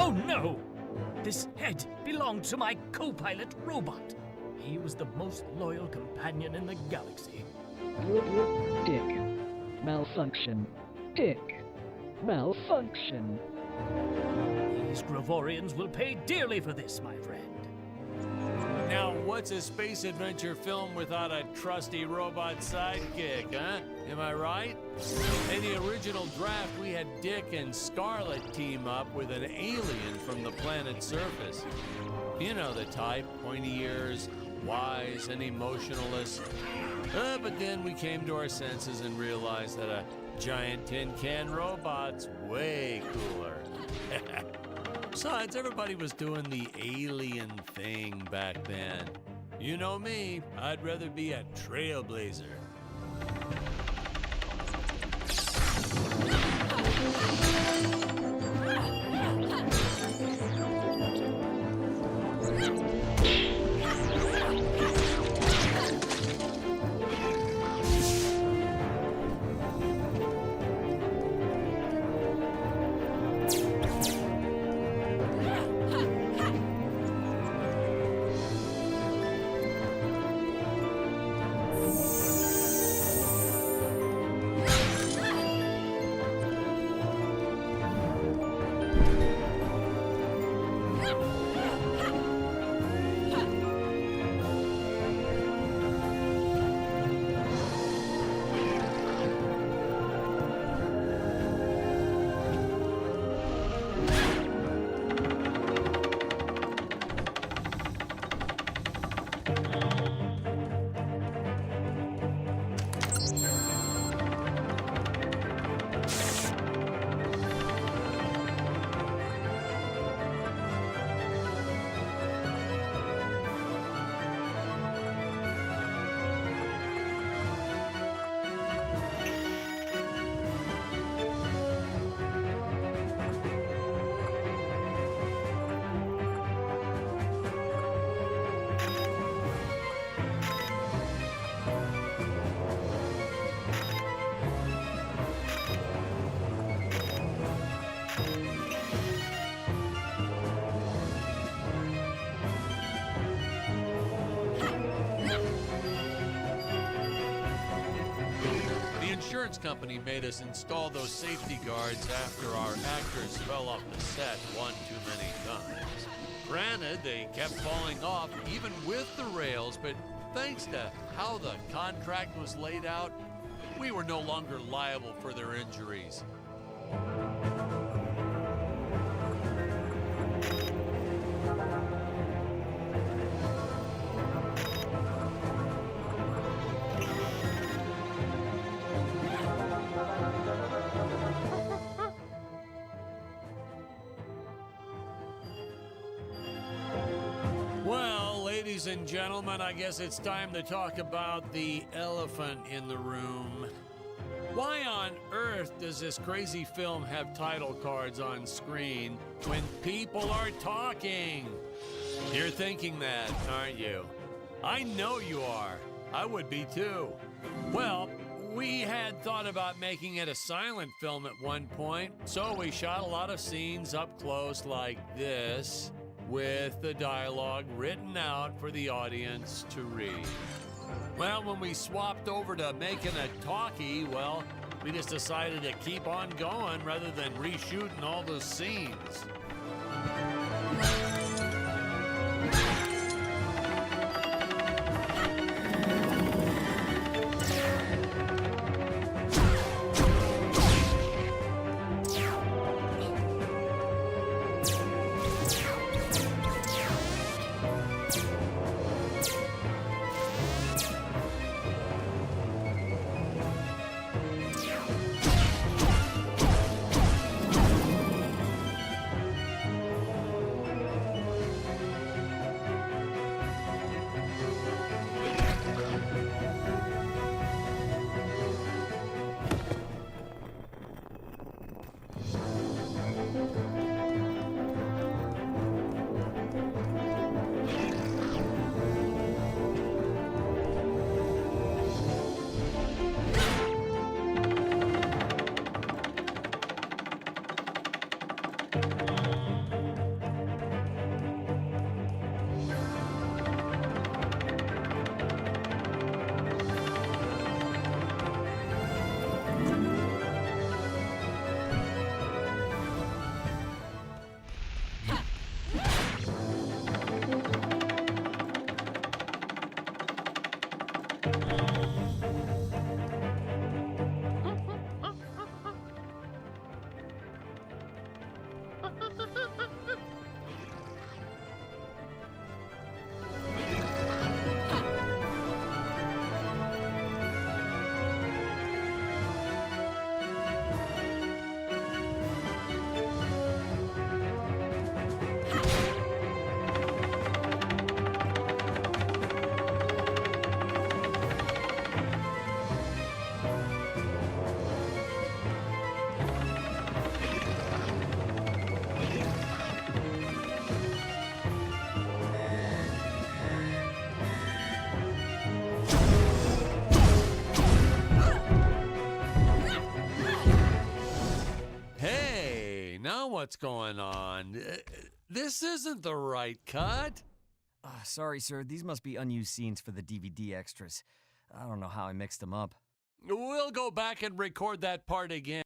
Oh no! This head belonged to my co-pilot robot. He was the most loyal companion in the galaxy. Dick. Malfunction. Dick. Malfunction. These Gravorians will pay dearly for this, my friend. Now, what's a space adventure film without a trusty robot sidekick, huh? Am I right? In the original draft, we had Dick and Scarlet team up with an alien from the planet's surface. You know the type, pointy ears, wise and emotionless. But then we came to our senses and realized that a giant tin can robot's way cooler. Besides, everybody was doing the alien thing back then. You know me, I'd rather be a trailblazer. The insurance company made us install those safety guards after our actors fell off the set one too many times. Granted, they kept falling off even with the rails, but thanks to how the contract was laid out, we were no longer liable for their injuries. Well, ladies and gentlemen, I guess it's time to talk about the elephant in the room. Why on earth does this crazy film have title cards on screen when people are talking? You're thinking that, aren't you? I know you are. I would be too. Well, we had thought about making it a silent film at one point, so we shot a lot of scenes up close like this, with the dialogue written out for the audience to read. Well, when we swapped over to making a talkie, well, we just decided to keep on going rather than reshooting all those scenes. Hey, now what's going on? This isn't the right cut. Sorry, sir. These must be unused scenes for the DVD extras. I don't know how I mixed them up. We'll go back and record that part again.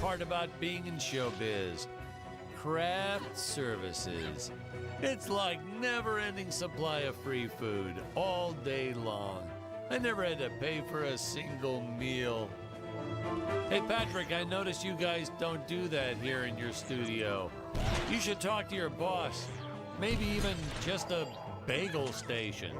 Part about being in showbiz. Craft services. It's like never-ending supply of free food all day long. I never had to pay for a single meal. Hey Patrick, I noticed you guys don't do that here in your studio. You should talk to your boss. Maybe even just a bagel station.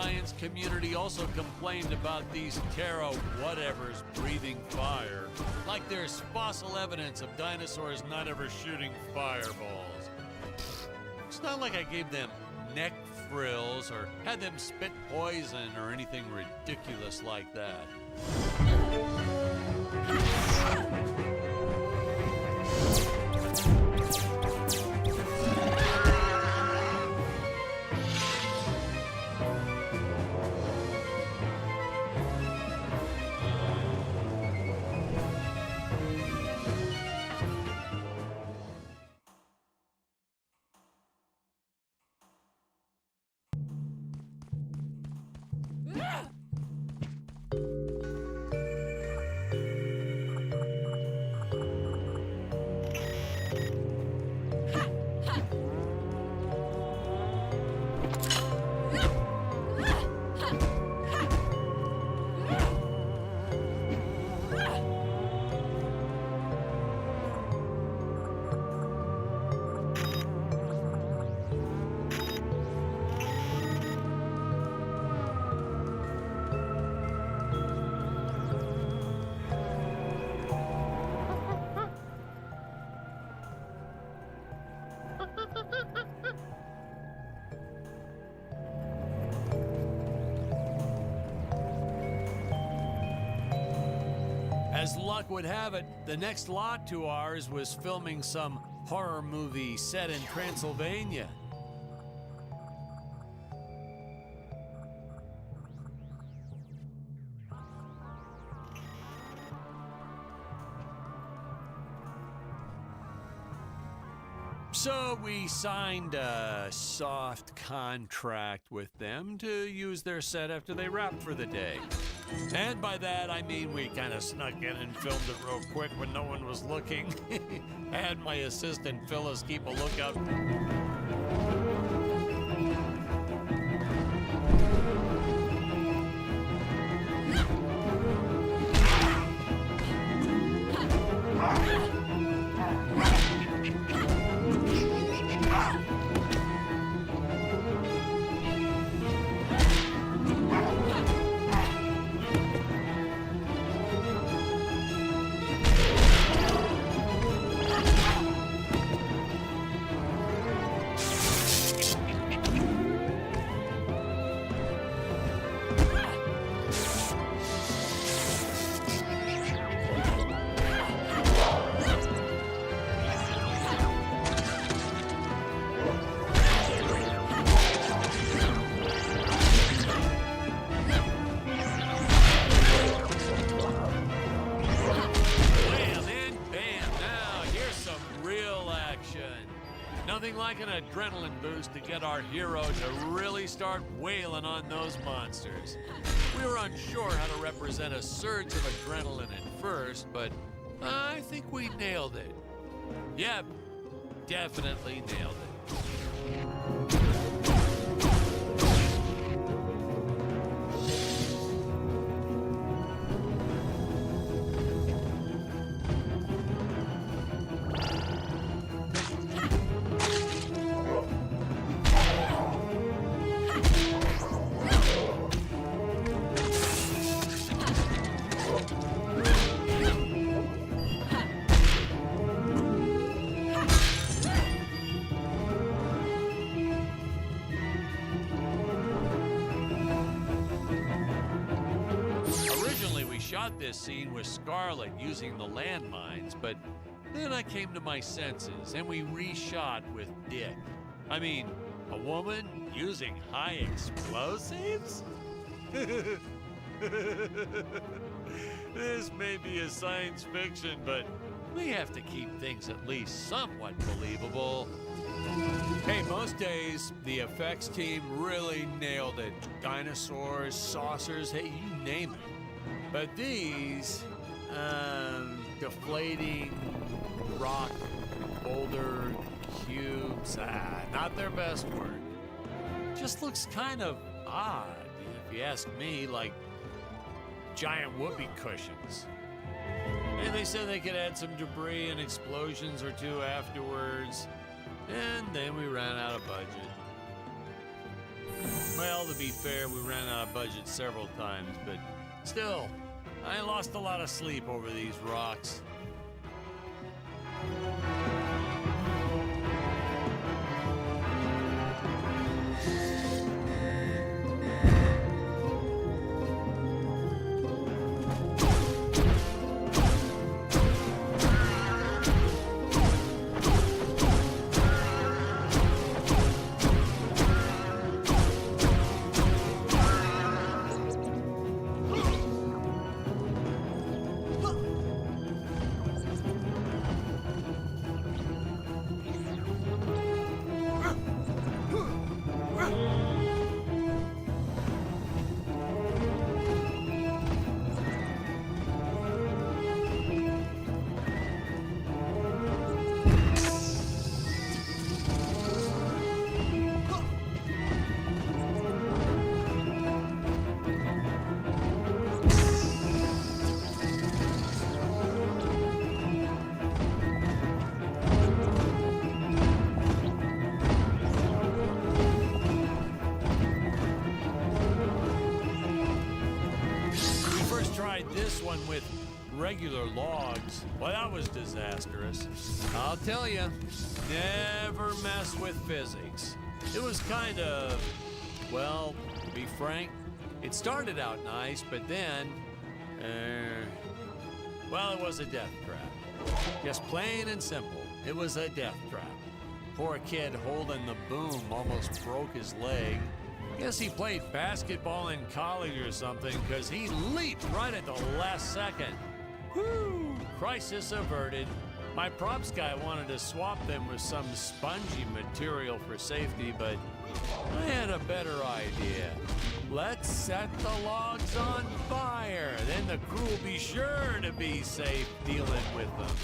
science community also complained about these Terra whatevers breathing fire, like there's fossil evidence of dinosaurs not ever shooting fireballs. It's not like I gave them neck frills or had them spit poison or anything ridiculous like that. As luck would have it, the next lot to ours was filming some horror movie set in Transylvania. So we signed a soft contract with them to use their set after they wrapped for the day. And by that, I mean we kind of snuck in and filmed it real quick when no one was looking. I had my assistant Phyllis keep a lookout. Nothing like an adrenaline boost to get our hero to really start wailing on those monsters. We were unsure how to represent a surge of adrenaline at first, but I think we nailed it. Yep, definitely nailed it. Shot this scene with Scarlett using the landmines, but then I came to my senses and we reshot with Dick. I mean, a woman using high explosives? This may be a science fiction, but we have to keep things at least somewhat believable. Hey, most days, the effects team really nailed it. Dinosaurs, saucers, hey, you name it. But these, deflating rock, boulder, cubes, not their best work. Just looks kind of odd, if you ask me, like giant whoopee cushions. And they said they could add some debris and explosions or two afterwards, and then we ran out of budget. Well, to be fair, we ran out of budget several times, but still, I lost a lot of sleep over these rocks. This one with regular logs, well, that was disastrous. I'll tell you, never mess with physics. It was kind of, well, to be frank, it started out nice, but then, well, it was a death trap. Just plain and simple, it was a death trap. Poor kid holding the boom almost broke his leg. Guess he played basketball in college or something, because he leaped right at the last second. Whew! Crisis averted. My props guy wanted to swap them with some spongy material for safety, but I had a better idea. Let's set the logs on fire. Then the crew will be sure to be safe dealing with them.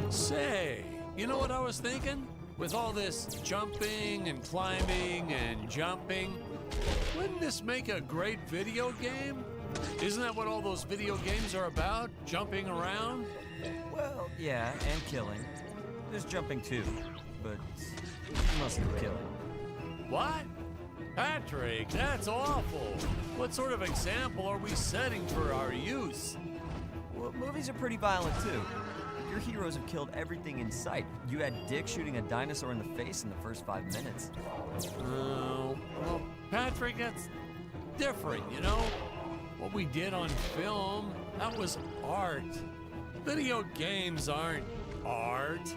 Say, you know what I was thinking? With all this jumping and climbing and jumping, wouldn't this make a great video game? Isn't that what all those video games are about? Jumping around? Well, yeah, and killing. There's jumping too, but mostly killing. What? Patrick, that's awful. What sort of example are we setting for our youth? Well, movies are pretty violent too. Your heroes have killed everything in sight. You had Dick shooting a dinosaur in the face in the first 5 minutes. Oh, well, Patrick, that's different, you know? What we did on film, that was art. Video games aren't art.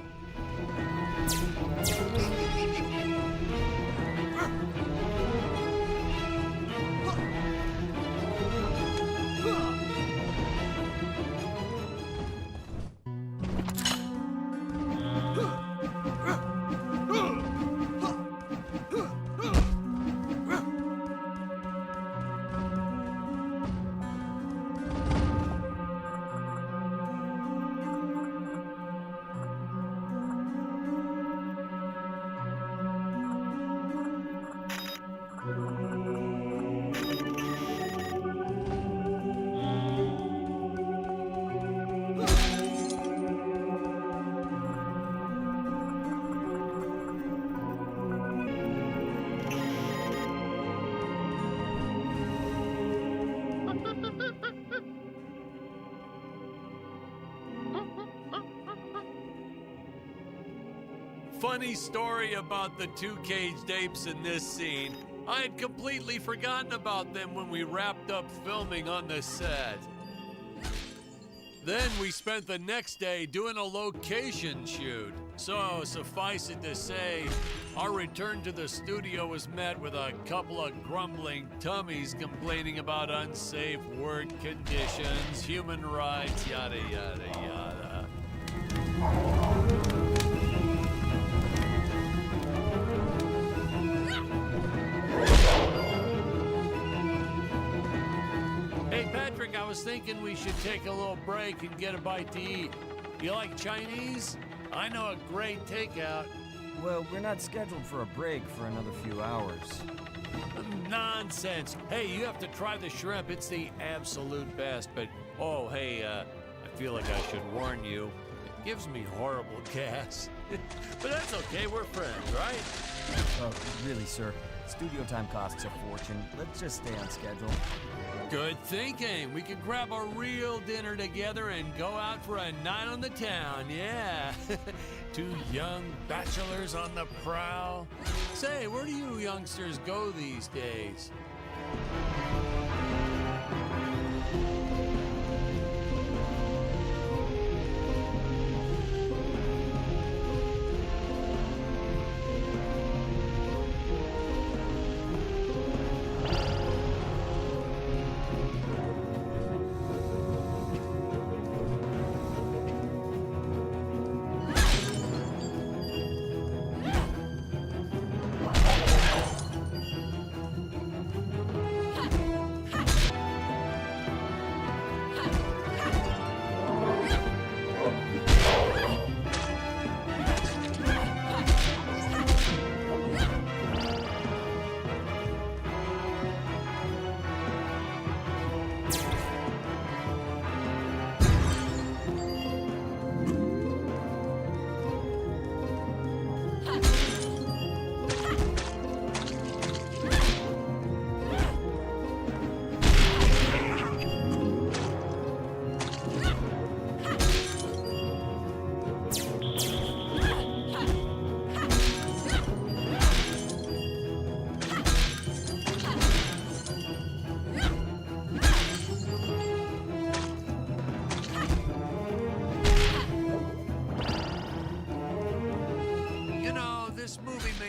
Funny story about the two caged apes in this scene. I had completely forgotten about them when we wrapped up filming on the set. Then we spent the next day doing a location shoot. So, suffice it to say, our return to the studio was met with a couple of grumbling tummies complaining about unsafe work conditions, human rights, yada, yada, yada. was thinking we should take a little break and get a bite to eat. You like Chinese? I know a great takeout. Well, we're not scheduled for a break for another few hours. Nonsense. Hey, you have to try the shrimp. It's the absolute best. But, oh, hey, I feel like I should warn you. It gives me horrible gas. But that's okay. We're friends, right? Oh, really, sir. Studio time costs a fortune. Let's just stay on schedule. Good thinking. We could grab a real dinner together and go out for a night on the town, yeah. Two young bachelors on the prowl. Say, where do you youngsters go these days?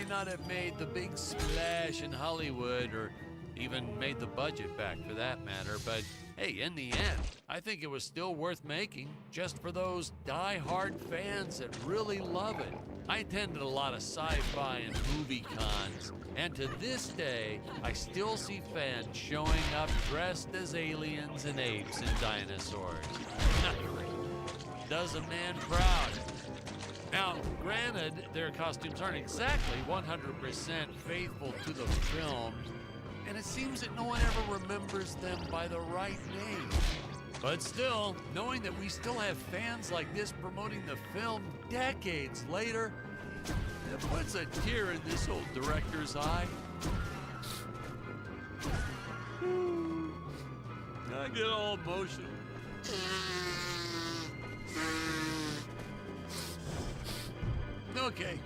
Not have made the big splash in Hollywood or even made the budget back for that matter, but hey, in the end, I think it was still worth making just for those die-hard fans that really love it. I attended a lot of sci-fi and movie cons, and to this day, I still see fans showing up dressed as aliens and apes and dinosaurs. Does a man proud. Now, granted, their costumes aren't exactly 100% faithful to the film, and it seems that no one ever remembers them by the right name. But still, knowing that we still have fans like this promoting the film decades later, it puts a tear in this old director's eye. I get all emotional. Okay,